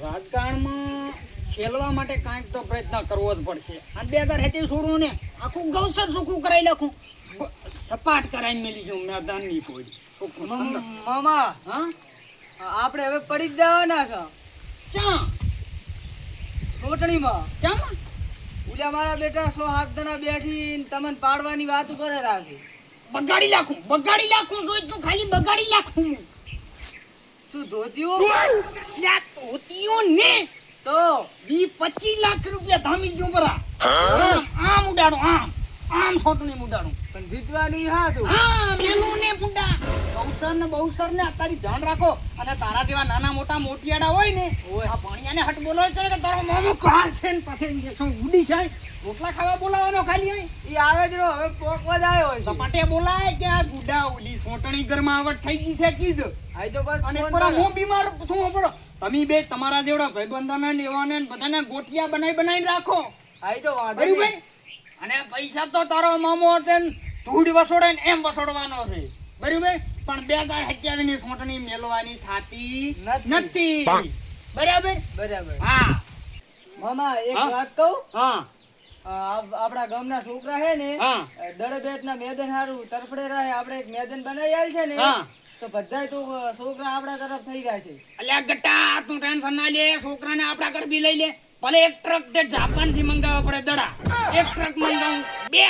રાજકારણમાં ખેલવા માટે કાંઈક તો પ્રયત્ન કરવો જ પડશે. આ 2070 છોડવું ને આખું ગૌસર ચોખ્ખું કરાવી નાખું, સપાટ કરાવીને મેલી ગયું મેદાનની કોઈ મામા. હા આપણે હવે પડી જ જવાના છે ચા ચૂંટણીમાં. ચા ઉલા મારા બેટા 100 જણા બેઠી તમને પાડવાની વાતો કરે રાખી. બગાડી નાખું જોઈ તું ખાલી બગાડી નાખું. શું ધોતીઓ લ્યા ધોતીઓ ને તો 25 લાખ રૂપિયા ધામી ગયું બરા. આમ ઉડાડું આમ છોટણી ઉડાડું પણ જીતવાનું હાથું. હા મેલું ને મુંડા બહુસર ને અત્યારે ધ્યાન રાખો. અને તારા જેવા નાના મોટા મોટિયાડા હોય ને આ ભણિયાને હટ બોલો કે તારો મામો કાર છે ને પછી શું ઉડી જાય રોટલા ખાવા બોલાવાનો ખાલી હોય ઈ આવે જ રો હવે પોકવા જ આવ્યો છે. સપાટે બોલાય કે આ ગુડા ઉડી છોટણી ઘરમાં આવટ થઈ ગઈ છે કીજ. આઈ તો બસ અને પર હું બીમાર છું પડો. તમે બે તમારા જેવડા ભાઈબંધોને લેવાને બધાને ગોઠિયા બનાવીને રાખો. આઈ તો વાંધો બરાબર. નહીં. અને પૈસા તો તારો મામો છે ને ધૂળ વસોડે ને એમ વસોડવાનો છે બરાબર. પણ 2027 ની સોટણી મેલવાની થાતી નથી બરાબર. બરાબર. હા મામા એક હા? વાત કહું. હા આપણા ગામના છોકરા છે ને હા દડબેટના મેદાન હારું તરફડે રહે. આપણે એક મેદાન બનાવી આલ છે ને હા તો બધાય તો છોકરા આપણા તરફ થઈ જાય છે. અલ્યા ગટ્ટા તું ટેન્શન ના લે. છોકરાને આપડા ઘર બી લઈ લે. ભલે એક ટ્રક તે જાપાન થી મંગાવવા પડે દડા. એક ટ્રક મંગાવું બે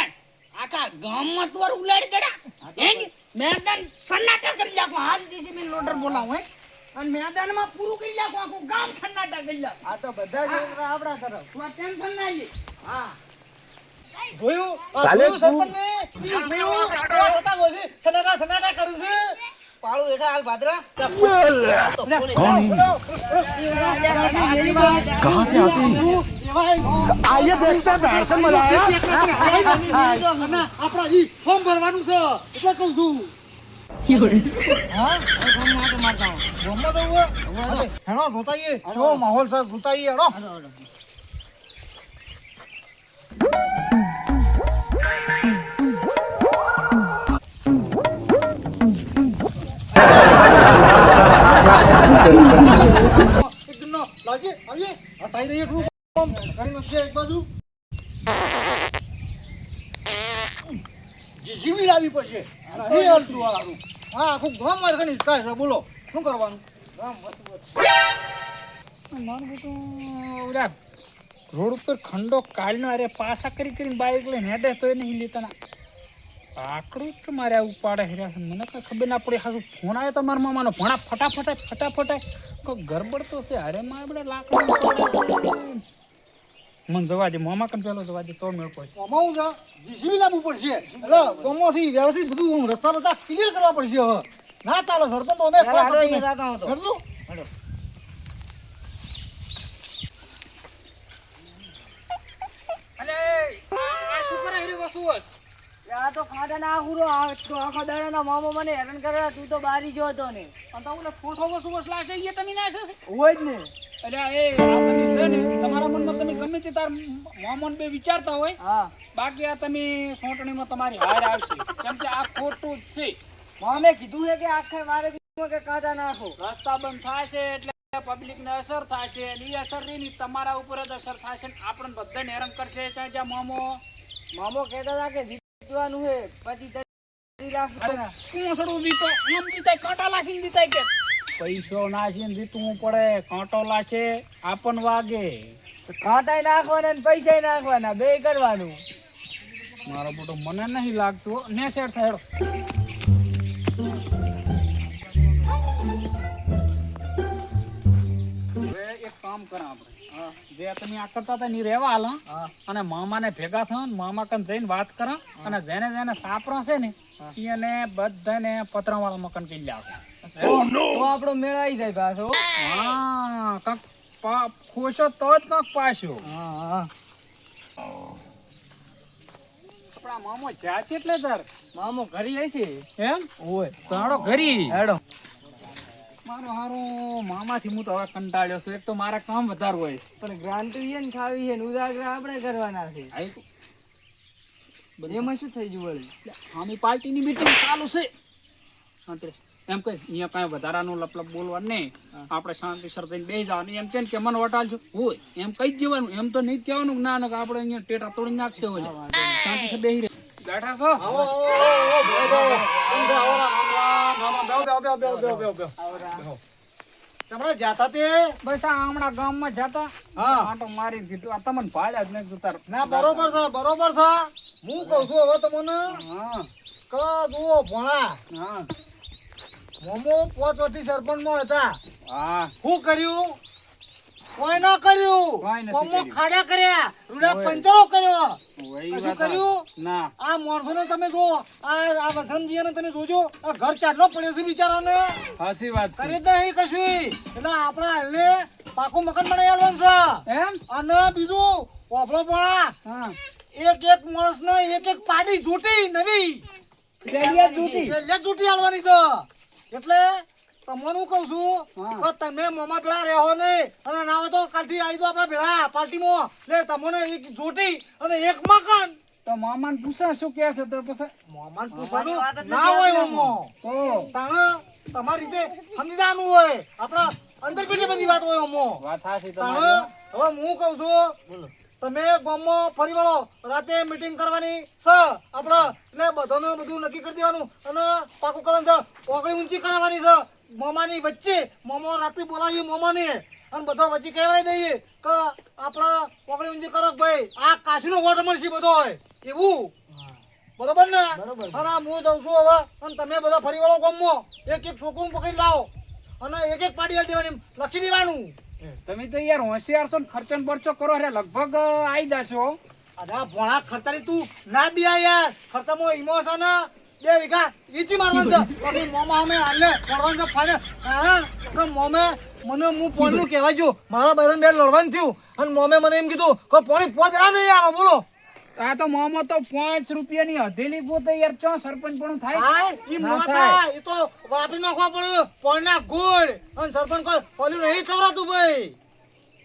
આખા ગામમાં તું ઉલાડી દડા હે મેદાન સન્નાટા કરી નાખો. હાલ જીસીબી લોડર બોલાવું હે અને મેદાનમાં પૂરું કરી નાખો. આખું ગામ સન્નાટા કરી નાખો. આ તો બધા છોકરા આપણા તરફ. તું ટેન્શન ના લે. હા જોયું સરપંચને જોયું હતા ગોસી સનાટા કરું છે પાળું રેખા હાલ ભાદરા. कहाँ से आते हैं आइए देखते हैं बैठकर मजा આપણા ઈ ફોર્મ ભરવાનું છે એટલે કહું છું ગમત એવું હેણો જોતાઈએ જો માહોલ છે જોતાઈએ હેણો લાગે આવીએ હટાઈ દઈએ ગ્રુપ કરી નાખીએ એક બાજુ જીવી લાવી પડશે એ અલતું વાળું હા આખું ગામ મારે ખની કાય છે બોલો શું કરવાનું ગામ મારું બેટું ઓલા રોડ ઉપર ખંડો કાઢનો અરે પાસા કરીને બાઈક લઈને હેડે તો નહીં લેતા આકડું જ મારે આવું પાડે હેર્યા છે. મને કઈ ખબર ના પડી. હાજુ ફોન આવ્યો તો મારા મામાનો ભણા ફટાફટ કોઈ ગરબડ તો છે. અરે મારે બધા લાકડું મને જવા દે મામા કન પેલો જવા દે તો મેળ પડશે. અમાઉં છે જીસીબી લાવવું પડશે એટલે ગામમાંથી વ્યવસ્થિત બધું રસ્તા ક્લિયર કરવા પડશે હવે ના ચાલે સરપંચ તો અમે કરજો અરે આ શું કરે હેરી વસુસ આ તો ખાડા ના આખુરો આખા દાડાના મામો મને હેરાન કરે. તું તો બારી જો હતો ને અને તો ઓલે ફોટો વસુસ લાશે એ તમે ના છે. હોય જ ને. અરે એ આ તમે છે ને તમારા મનમાં તમે ગમે તે તાર મોમન બે વિચારતા હોય હા બાકી આ તમે સોંટણીમાં તમારી હાર આવશે કેમ કે આ ખોટું જ છે. મામે કીધું છે કે આખે મારે કીધું કે કાઢા નાખો. રસ્તા બંધ થાય છે એટલે પબ્લિક ને અસર થાય છે અને એ અસર ની તમારા ઉપર જ અસર થાય છે. આપણને બધાને હેરાન કરશે. ત્યાં જ્યાં મામો કહેતા હતા કે જીતવાનું છે પછી 30 લાખ પૂંછડું દીતો આમ દીતાય કાંટા લાસીને દીતાય કે પૈસો નાસીને દીતવું પડે. કાંટો લાશે આપણ વાગે. કાંટાય નાખવાના ને પૈસા નાખવાના બે કરવાનું. મારો મોટો મને નહીં લાગતું ને સેટ થાય. હવે એક કામ કરા આપણે જે તમે આ કરતા હતા ની રહેવા હાલ અને મામાને ભેગા થયો ને મામા કન જઈને વાત કરો અને જેને સાપરો છે ને એને બધાને પતરાવાળા મકાન કહી લાવો. તો આપણો મેળાઈ જાય પાછો. હા કાંક ખોશો તો જ કાંક પાછો. હા આપણા મામો જ્યાં છે એટલે તાર મામો ઘરી હશે એમ હોય તો હાડો ઘરી હેડો. મારું હારું મામાથી હું તો હવે કંટાળ્યો છું. એક તો મારા કામ વધારે હોય પણ ગ્રાન્ટી છે ને ખાવી છે ને ઉજાગરા આપણે કરવાના છે. એમાં શું થઈ ગયું વળી? આમી પાર્ટીની મીટિંગ ચાલુ છે. એમ કઈ અહીંયા કાંઈ વધારાનું લપલપ બોલવાનું નહીં, આપણે શાંતિસર થઈને બેસી જવાનું. એમ કે મને વટાલજો હોય એમ કઈ જ જવાનું, એમ તો નહીં જ કહેવાનું ના ના કે આપણે અહીંયા ટેટા તોડી નાખશે હોય. શાંતિસર બેસી રહે. બેઠા છો? આવો આવો આવો કેમ છે? આવો રામ રામ રામ રામ. બેહો. ચમડા જાતા તે? બસ આ હમણાં ગામમાં જતા હા. આંટો મારી દીધું. આ તમને ભાળ્યા જ નહીં જોતા. ના બરોબર છે બરોબર છે. હું કહું છું હવે તમને હા કે જુઓ ભોણા હા મોમો 5 વર્ષથી સરપંચમાં હતા. હા શું કર્યું? કોઈ ન કર્યું. કોઈ નથી મોમો કર્યું. ખાડા કર્યા, રૂડા ઓય. પંચરો કર્યો. વહી શું વાત કર્યું? ના આ માણસોને તમે જો, આ વસંતજીને તમે જોજો, આ ઘર ચાટલો પડ્યો છે બિચારાને. સાચી વાત છે. કરી જ નહીં કશું. એટલે આપણે હાલને પાકું મકાન બનાવી આલવાનું છે. એમ અને બીજું વાપરો પણ હા એક માણસને એક પાડી જોટી નવી રેડિયા તૂટી. એટલે જોટી આલવાની છે. એટલે તમને હું કહું છું હા. કે તમે મોમાં પેલા રહેવો નહીં, અને ના હોય તો કાલથી આવી જાઓ આપણા ભેળા પાર્ટીમાં. એટલે તમને એક જોટી અને એક મકાન. તો મામાને પૂછા શું કહે છે તો પછી મોમાન મોમાની વાત જ પૂછવાનું ના નથી હોય આવતી ઓમો. તો તાણે તમારી રીતે સમજી જવાનું હોય. આપણા અંદર પેલી બધી વાત હોય ઓમો. વાત સાચી તાણે તમારી. હવે હું કહું છું તમે ગામમાં ફરી વળો, રાતે મીટિંગ કરવાની છે આપણે. એટલે બધાનું બધું નક્કી કરી દેવાનું અને પાકું કરવાનું છે. ઓગળી ઊંચી કરાવવાની છે મોમાની વચ્ચે. મોમો રાતે બોલાવીએ મોમાને અને બધો વચ્ચે કહેવાય દઈએ કે આપણે ઓગળી ઊંચી કરો કે ભાઈ આ કાશીનો વોટ મળશે બધો હોય એવું. બરોબર ને? અને હું જઉં છું હવે, અને તમે બધા ફરી વળો ગામમાં. એક છોકરું પકડી લાવો અને એક પાડી હાલ દેવાની, લખી દેવાનું. તમે તો યાર હોશિયાર છો ને, ખર્ચો ને બરચો કરો એટલે લગભગ આવી જશો. અરે ભોળા ખર્ચાની તું ના બિયા યાર. ખર્ચામાં ઇમોશન 2 વીઘા વીચી મારવાનું છે. બાકી મોમાં અમે હાલે પડવાનું છે ફાડે. કારણ કે મોમે મને હું પોણનું કહેવાય છું, મારા બહેન બે લડવાનું થયું અને મોમે મને એમ કીધું કે પોણી 5 આ નહીં આવે. બોલો આ તો મોમો તો 5 રૂપિયાની હથેલી પોતે યાર ચો સરપંચ પણ થાય. હા ઈ ના મોટા એ તો વાપરી નાખવા પડે પોણના ગોળ. અને સરપંચ કોઈ પોલ્યું નહીં ખવડાતું ભાઈ.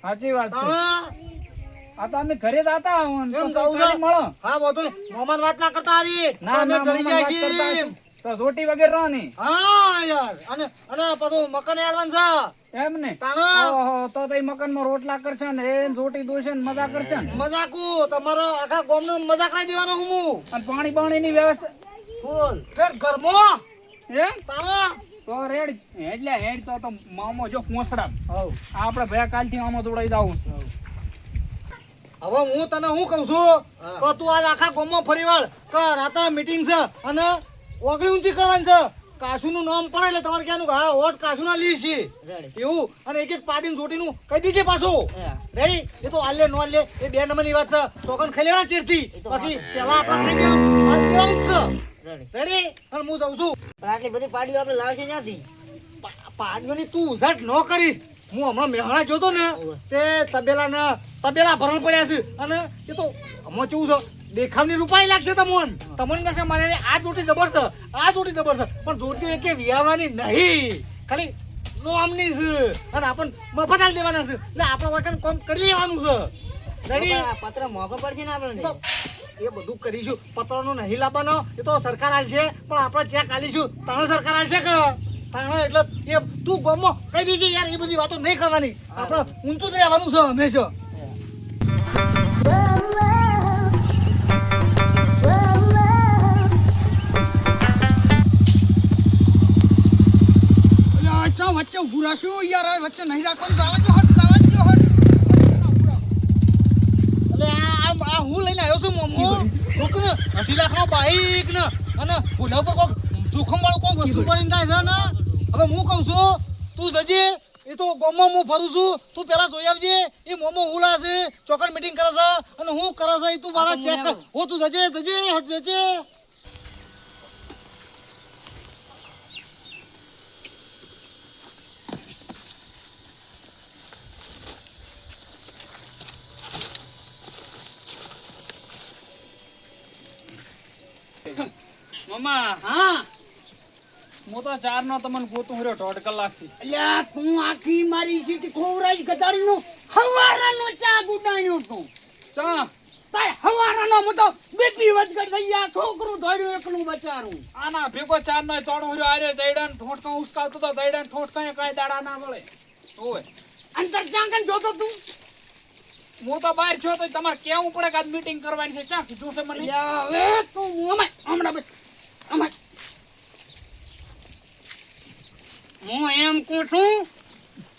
સાચી વાત છે. હા આ તો અમે ઘરે જ હતા એમ તો જાઉં સરકારી છે? મળો. હા બધું મોમાન વાત ના કરતા હારી. ના અમે ના ભણી મોમાં જાય વાત કરતા છીએ. હશું. તો રોટી વગર રહો ને હા યાર. અને પાછું મકાન આલવાનું છે. એમ ને. તાણા ઓહો તો એ મકાનમાં રોટલા કરશે ને એ રોટી દોશે ને મજા કરશે ને. મજાકુ તમારા આખા ગામનો મજાક કરી દેવાનો હું. અને પાણી પાણીની વ્યવસ્થા ફૂલ ફેર ઘરમાં એમ તારા. તો રેડ એટલે હેડ તો મામો જો પોસડા આપણે ભયા કાલથી આમાં દોડાઈ જાવું. હવે હું તને હું કહું છું કે તું આજ આખા ગામમાં ફરી વળ કે રાતે મીટિંગ છે અને ઓગળી ઊંચી કરવાની છે. કાશુનું નામ પડે એટલે તમારે ક્યાંનું હા વોટ કાશુના લી છે એવું. અને એક પાડીને જોટીનું કહી દીજે પાછું. રેડી? એ તો આલે નો આલે એ 2 નંબરની વાત છે. ટોકન ખાઈ લેવાના ચેડથી. બાકી પેલા આપણે કઈ દેવાનું જ છે. રેડી? અને હું જાઉં છું. પણ આટલી બધી પાડીઓ આપણે લાવશે ત્યાંથી. પાડવાની તું ઉઝાટ ન કરીશ. હું હમણાં મેહણા જોતો ને તે તબેલા ભરણ પડ્યા છે. અને એ તો હમણાં કેવું છે દેખાવની રૂપાઈ લાગશે તમને કહેશે મારે આ જોટી જબર છે આ જોટી જબર છે. પણ જોટી એકે વિયાવાની નહીં, ખાલી નોમની છે અને આપણને મફત આલી દેવાના છે. એટલે આપણે વગર કામ કરી લેવાનું છે. રેડી? આ પત્ર મોંઘો પડશે ને આપણને. તો એ બધું કરીશું. પત્રનો નહીં લાવવાનો એ તો સરકાર આલશે, પણ આપણે ચેક આલીશું તાણે સરકાર આલશે કે તાણે. એટલે એ તું ગામમાં કહી દેજે યાર એ બધી વાતો નહીં કરવાની. આપણે ઊંચું જ રહેવાનું છે હંમેશા. વચ્ચે ઉભું રાખશું યાર. વચ્ચે નહીં રાખવાનું. એટલે આ હું લઈને આવ્યો છું મોમો. કોક ને 2.5 લાખનો બાઈક ને અને ભૂલા ઉપર કોક જોખમ વાળું કોક વસ્તુ પડીને થાય છે ને. હવે હું કહું છું તું જજે. એ તો ગામમાં હું ફરું છું, તું પેલા જોઈ આવજે એ મોમો હું લાશે ચોકડ મીટિંગ કરે છે અને હું કરે છે એ તું મારા ચેક કર. હો તું જજે હટ જજે. મામા હા હું તો 4 નો તમને ગોતું રહ્યો 1.5 કલાકથી. અલ્યા તું આખી મારી સીટ ખોવરાઈ ગધાડીનું હવારાનો ચા ગુડાણ્યો તું. ચા તાય હવારાનો હું તો બીપી વધઘટ થઈ ગયા છોકરું ધોડ્યું એકલું બચારું આના ભેગો ચાર નો તોડો રહ્યો આર્યો દૈડાને ઠોઠકો ઉસકાવતો તો દૈડાને ઠોઠકાને કાંઈ દાડા ના મળે ઓય અંતર ચાંકન જોતો તું હું તો બહાર છો તો તમારે કેવું પડે કે આજ મીટિંગ કરવાની છે ક્યાં કીધું છે મને હવે તું અમાય હમણાં બસ અમાય હું એમ કહું છું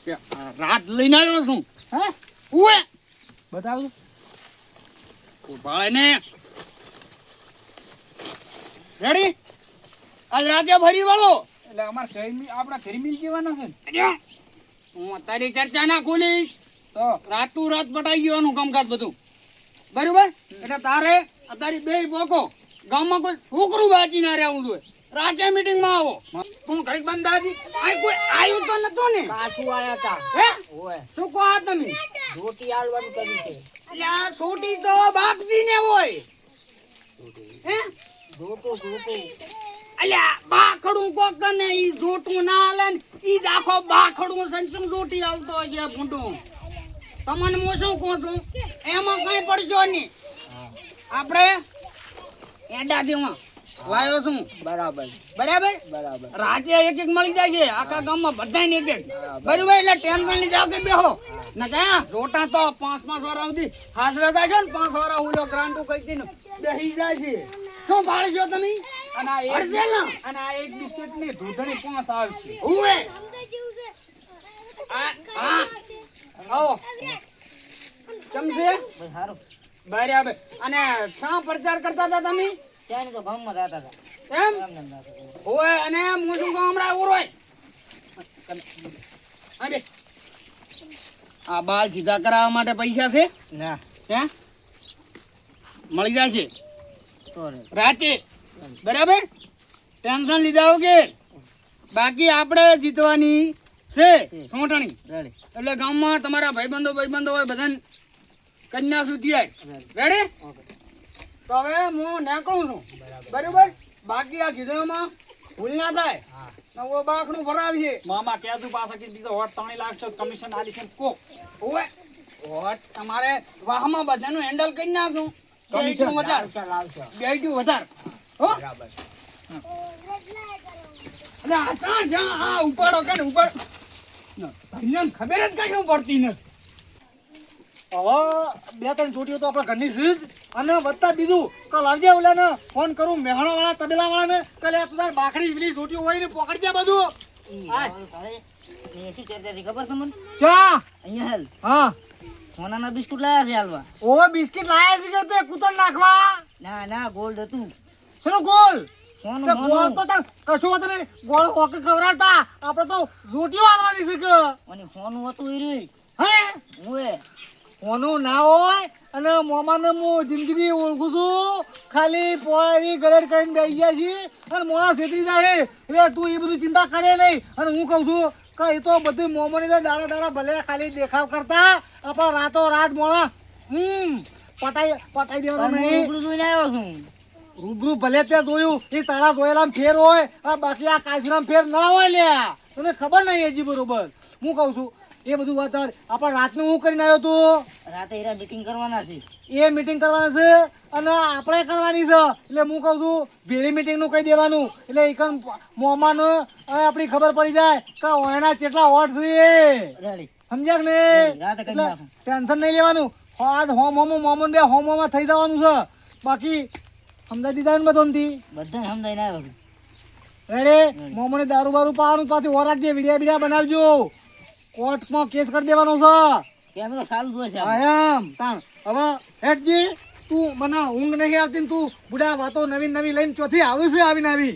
કે આ રાત લઈને આવ્યો છું હે ઉએ બતાવું ભાઈ ને રેડી આજ રાતે ભરી વાળો એટલે અમારે આપણા ઘરે મિલ જવાના છે ને હું તારી ચર્ચા ના ખોલીશ તો રાતું રાત પટાઈ ગયું કામકાજ બધું બરોબર એટલે તારે તારી બે બોકો ગામમાં કોઈ છોકરું બાજી ના રહેવું જોઈએ રાતે મીટિંગ માં આવો તું ઘડીક બંધ હતી આ કોઈ આવ્યું તો નતો ને પાછું આયા હતા હે ઓય શું કહો આ તમે રોટી આલવાનું કર્યું છે એટલે આ છોટી તો બાપજી ને હોય હે જોતું અલ્યા બાખડું કોક ને ઈ જોટું ના હાલે ને ઈ આખો બાખડું સંસું જોટી આવતો હોય છે ભૂંડું તમને હું શું કહું છું એમાં કઈ પડશો નહીં આપણે એડા દેવા લાયો છું બરાબર બરાબર બરાબર રાજ્ય એક એક મળી જાય છે આખા ગામમાં બધાને એક એક બરાબર એટલે ટેન્શન લઈ જાવ કે બેહો ના ક્યાં જોટા તો 5-5 વર્ષ સુધી હાસવે જાય છે ને 5 વર્ષ ઉલો ગ્રાન્ટુ કઈ દીને બેહી જાય છે શું ભાળશો તમે અને આ એક હરજેલ ના અને આ એક બિસ્કિટ ની દૂધની પાંચ આવશે ઉવે આ આવો ચમચે ભાઈ સારું બરાબર અને શા પ્રચાર કરતા હતા તમે ત્યાં તો ગામમાં જતા હતા એમ ઓય અને હું શું કહું હમણાં ઉરોય આ બાલ સીધા કરાવવા માટે પૈસા છે ના હે મળી જશે તો રાતે બરાબર ટેન્શન લીધા વગર બાકી આપણે જીતવાની છે સોંટણી રેડી એટલે ગામમાં તમારા ભાઈબંધો હોય બધાને કન્યા સુધી આવી રેડી તો હવે હું નીકળું છું બરાબર બાકી આ કીધુંમાં ભૂલ ના થાય નવો બાકડું ભરાવીએ મામા ક્યાં પાછા કીધું દીધો હોટ 3 લાખ છે કમિશન આલી છે કો ઓવે હોટ તમારે વાહમાં બધાનું હેન્ડલ કરી નાખું કમિશન વધારે લાવશો બેઠું વધારે હો બરાબર એટલે આ જા આ ઉપાડો કે ને ઉપાડ તમને ખબર જ કશું પડતી નથી હવે બે ત્રણ ચોટીઓ તો આપણા ઘરની છે જ અને વધતા બીજું કે લાવજે ઓલાને ફોન કરું મેહણા વાળા તબેલા વાળાને કે લે તું તાર બાકડી પેલી ચોટીઓ હોય ને પકડજે બધું શું ચર્ચા હતી ખબર તમને ચા અહીંયા હેલ હા સોનાના બિસ્કુટ લાયા છે હાલવા ઓવે બિસ્કિટ લાયા છે કે તે કૂતર નાખવા ના ના ગોલ્ડ હતું શેનો ગોલ સોનું તે ગોળ સોનું તો તાર કશું હતું નહીં ગોળ ઓકે ખવડાવતા આપણે તો રોટીઓ આલવાની છે કે અને સોનું હતું એ રહ્યું હે ઓએ કોનું ના હોય અને મોમાને હું જિંદગી ઓળખું છું ખાલી પોળી ગરેડ કરીને બેસી ગયા છીએ અને મોણા છેતરી જાય એટલે તું એ બધું ચિંતા કરે નહીં અને હું કહું છું કે એ તો બધું મોમાની દાડા ભલે ખાલી દેખાવ કરતા આપણા રાતો રાત મોણા પટાઈ દેવાનું હું નહીં ઉપડું જોઈને આવ્યો છું રૂબરૂ ભલે તે જોયું એ તારા જોયેલામાં ફેર હોય આ બાકી આ કાચરામાં ફેર ના હોય લ્યા તને ખબર નહીં હજી બરોબર હું કહું છું એ બધું વાત આપણે રાતનું હું કરીને આવ્યો તું રાતે હીરા મીટિંગ કરવાના છે એ મીટિંગ કરવાની છે અને આપણે કરવાની છે એટલે હું કહું છું ભેળી મીટિંગનું કહી દેવાનું એટલે એકમ મોમાનો આપણી ખબર પડી જાય કે ઓયના કેટલા વોટ છે રેડી સમજ્યા કે ને રાતે કરી એટલે નાખું ટેન્શન નહીં લેવાનું આજ હોમોમાં બે હોમોમાં થઈ જવાનું છે બાકી સમજાઈ દીધા ને બધોથી બધાને સમજાઈને આવ્યો છું રેડે મોમોને દારૂ બારૂ પાવાનું પાછી ઓરાક જે વિડિયા બનાવજો કોર્ટમાં કેસ કરી દેવાનો છે કેમેરો ચાલુ જોઈ છે હા એમ તાણ હવે હેડજી તું મને ઊંઘ નહીં આવતી ને તું બુડા વાતો નવી નવી લઈને ચોથી આવી છે આવીને આવી